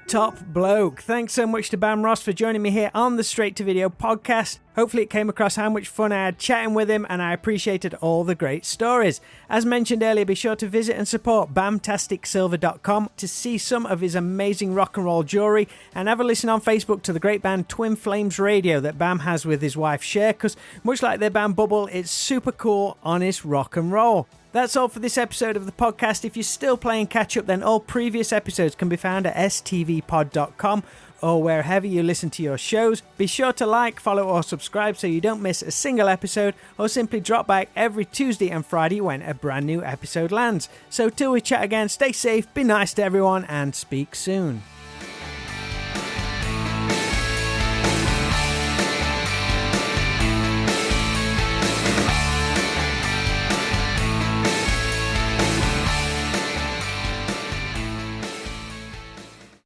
[SPEAKER 2] Top bloke. Thanks so much to Bam Ross for joining me here on the Straight to Video podcast. Hopefully it came across how much fun I had chatting with him, and I appreciated all the great stories. As mentioned earlier, be sure to visit and support Bamtasticsilver.com to see some of his amazing rock and roll jewelry, and have a listen on Facebook to the great band Twin Flames Radio that Bam has with his wife Cher, because much like their band Bubble, it's super cool, honest rock and roll. That's all for this episode of the podcast. If you're still playing catch up, then all previous episodes can be found at stvpod.com or wherever you listen to your shows. Be sure to like, follow or subscribe so you don't miss a single episode, or simply drop back every Tuesday and Friday when a brand new episode lands. So till we chat again, stay safe, be nice to everyone, and speak soon.